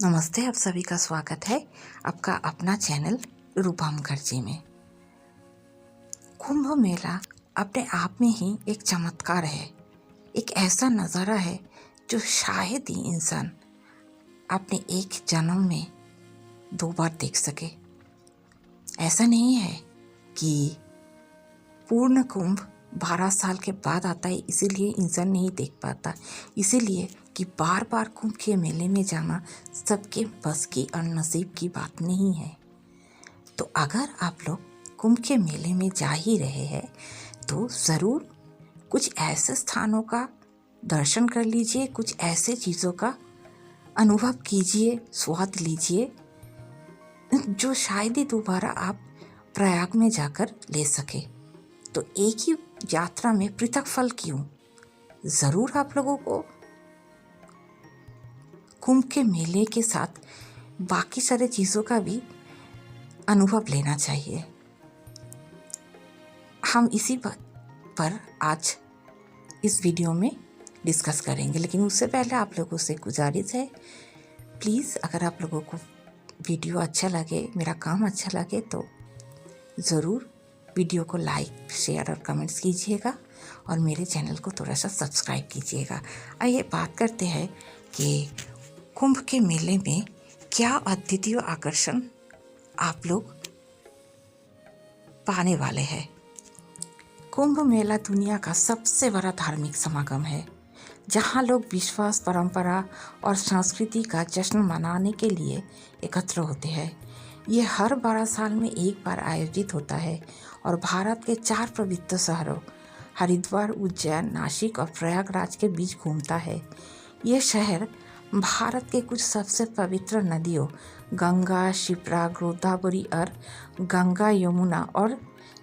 नमस्ते, आप सभी का स्वागत है आपका अपना चैनल रूपा मुखर्जी में। कुंभ मेला अपने आप में ही एक चमत्कार है, एक ऐसा नज़ारा है जो शायद ही इंसान अपने एक जन्म में 2 बार देख सके। ऐसा नहीं है कि पूर्ण कुंभ 12 साल के बाद आता है, इसीलिए इंसान नहीं देख पाता, इसीलिए कि बार बार कुंभ के मेले में जाना सबके बस की और नसीब की बात नहीं है। तो अगर आप लोग कुंभ के मेले में जा ही रहे हैं तो ज़रूर कुछ ऐसे स्थानों का दर्शन कर लीजिए, कुछ ऐसे चीज़ों का अनुभव कीजिए, स्वाद लीजिए जो शायद ही दोबारा आप प्रयाग में जाकर ले सके। तो एक ही यात्रा में पृथक फल क्यों? ज़रूर आप लोगों को कुंभ के मेले के साथ बाकी सारे चीज़ों का भी अनुभव लेना चाहिए। हम इसी बात पर आज इस वीडियो में डिस्कस करेंगे, लेकिन उससे पहले आप लोगों से गुजारिश है, प्लीज़ अगर आप लोगों को वीडियो अच्छा लगे, मेरा काम अच्छा लगे तो ज़रूर वीडियो को लाइक, शेयर और कमेंट्स कीजिएगा और मेरे चैनल को थोड़ा सा सब्सक्राइब कीजिएगा। आइए बात करते हैं कि कुंभ के मेले में क्या अद्वितीय आकर्षण आप लोग पाने वाले हैं। कुंभ मेला दुनिया का सबसे बड़ा धार्मिक समागम है, जहां लोग विश्वास, परंपरा और संस्कृति का जश्न मनाने के लिए एकत्र होते हैं। ये हर 12 साल में एक बार आयोजित होता है और भारत के 4 पवित्र शहरों हरिद्वार, उज्जैन, नासिक और प्रयागराज के बीच घूमता है। ये शहर भारत के कुछ सबसे पवित्र नदियों गंगा, शिप्रा, गोदावरी और गंगा, यमुना और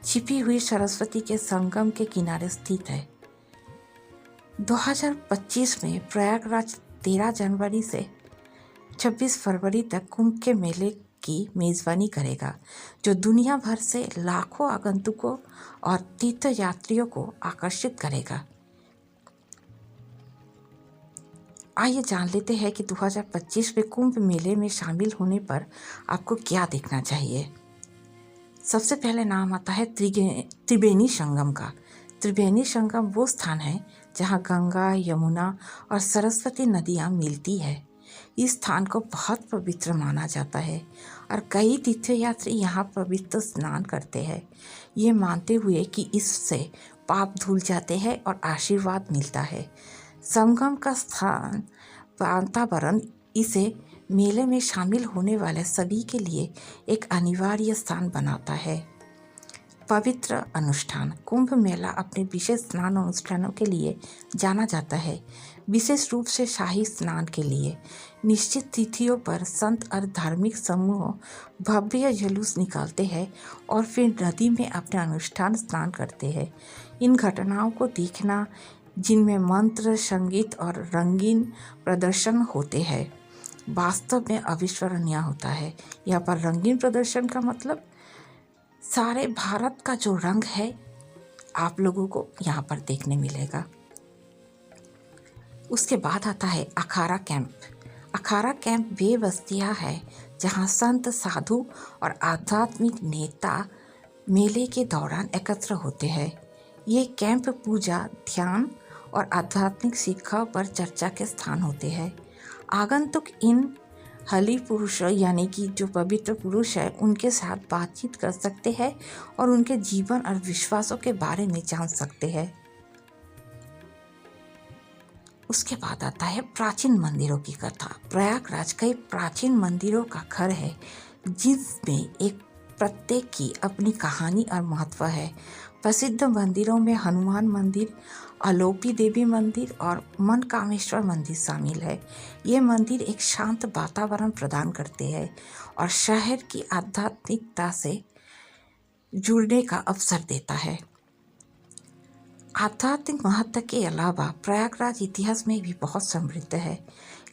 छिपी हुई सरस्वती के संगम के किनारे स्थित है। 2025 में प्रयागराज 13 जनवरी से 26 फरवरी तक कुंभ के मेले की मेज़बानी करेगा, जो दुनिया भर से लाखों आगंतुकों और तीर्थ यात्रियों को आकर्षित करेगा। आइए जान लेते हैं कि 2025 में कुंभ मेले में शामिल होने पर आपको क्या देखना चाहिए। सबसे पहले नाम आता है त्रिवेणी संगम का। त्रिवेणी संगम वो स्थान है जहाँ गंगा, यमुना और सरस्वती नदियाँ मिलती है। इस स्थान को बहुत पवित्र माना जाता है और कई तीर्थयात्री यहाँ पवित्र स्नान करते हैं, ये मानते हुए कि इससे पाप धुल जाते हैं और आशीर्वाद मिलता है। संगम का स्थान वातावरण इसे मेले में शामिल होने वाले सभी के लिए एक अनिवार्य स्थान बनाता है। पवित्र अनुष्ठान। कुंभ मेला अपने विशेष स्नान अनुष्ठानों के लिए जाना जाता है, विशेष रूप से शाही स्नान के लिए। निश्चित तिथियों पर संत और धार्मिक समूह भव्य जुलूस निकालते हैं और फिर नदी में अपने अनुष्ठान स्नान करते हैं। इन घटनाओं को देखना, जिनमें मंत्र, संगीत और रंगीन प्रदर्शन होते हैं, वास्तव में अविस्मरणीय होता है। यहाँ पर रंगीन प्रदर्शन का मतलब सारे भारत का जो रंग है आप लोगों को यहाँ पर देखने मिलेगा। उसके बाद आता है अखाड़ा कैंप। अखाड़ा कैंप वे बस्तियाँ है जहाँ संत, साधु और आध्यात्मिक नेता मेले के दौरान एकत्र होते हैं। ये कैंप पूजा, ध्यान और आध्यात्मिक शिक्षा पर चर्चा के स्थान होते हैं। आगंतुक इन हली पुरुष यानी कि जो पवित्र पुरुष है उनके साथ बातचीत कर सकते हैं और उनके जीवन और विश्वासों के बारे में जान सकते हैं। उसके बाद आता है प्राचीन मंदिरों की कथा। प्रयागराज कई प्राचीन मंदिरों का घर है, जिसमें एक प्रत्येक की अपनी कहानी और महत्व है। प्रसिद्ध मंदिरों में हनुमान मंदिर, अलोपी देवी मंदिर और मनकामेश्वर मंदिर शामिल है। ये मंदिर एक शांत वातावरण प्रदान करते हैं और शहर की आध्यात्मिकता से जुड़ने का अवसर देता है। आध्यात्मिक महत्व के अलावा प्रयागराज इतिहास में भी बहुत समृद्ध है।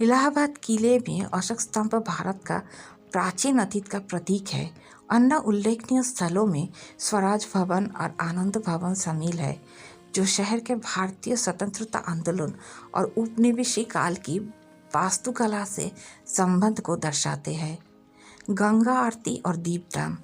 इलाहाबाद किले में अशोक स्तंभ भारत का प्राचीन अतीत का प्रतीक है। अन्य उल्लेखनीय स्थलों में स्वराज भवन और आनंद भवन शामिल है, जो शहर के भारतीय स्वतंत्रता आंदोलन और उपनिवेशी काल की वास्तुकला से संबंध को दर्शाते हैं। गंगा आरती और दीपदान।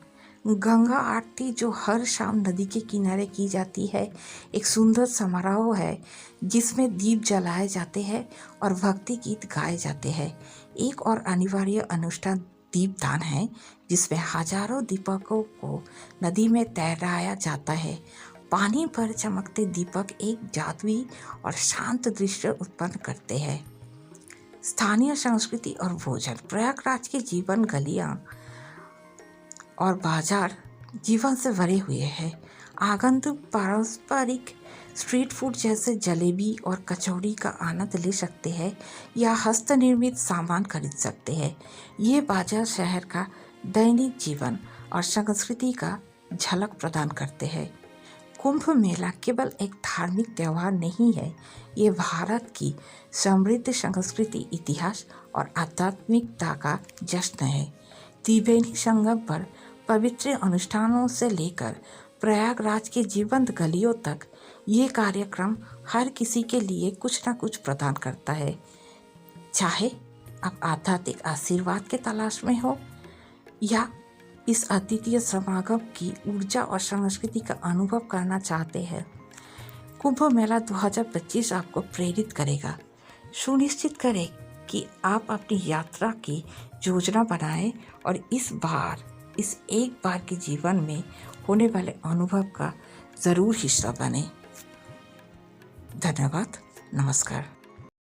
गंगा आरती जो हर शाम नदी के किनारे की जाती है, एक सुंदर समारोह है जिसमें दीप जलाए जाते हैं और भक्ति गीत गाए जाते हैं। एक और अनिवार्य अनुष्ठान दीपदान है जिसमें हजारों दीपकों को नदी में तैराया जाता है। पानी पर चमकते दीपक एक जादुई और शांत दृश्य उत्पन्न करते हैं। स्थानीय संस्कृति और भोजन। प्रयागराज के जीवन गलियां और बाजार जीवन से भरे हुए हैं। आगंतुक पारंपरिक स्ट्रीट फूड जैसे जलेबी और कचौड़ी का आनंद ले सकते हैं या हस्तनिर्मित सामान खरीद सकते हैं। ये बाजार शहर का दैनिक जीवन और संस्कृति का झलक प्रदान करते हैं। कुंभ मेला केवल एक धार्मिक त्यौहार नहीं है, ये भारत की समृद्ध संस्कृति, इतिहास और आध्यात्मिकता का जश्न है। त्रिवेणी संगम पर पवित्र अनुष्ठानों से लेकर प्रयागराज के जीवंत गलियों तक ये कार्यक्रम हर किसी के लिए कुछ न कुछ प्रदान करता है। चाहे आप आध्यात्मिक आशीर्वाद के तलाश में हो या इस अद्वितीय समागम की ऊर्जा और संस्कृति का अनुभव करना चाहते हैं, कुंभ मेला 2025 आपको प्रेरित करेगा। सुनिश्चित करें कि आप अपनी यात्रा की योजना बनाएं और इस एक बार के जीवन में होने वाले अनुभव का ज़रूर हिस्सा बने। धन्यवाद। नमस्कार।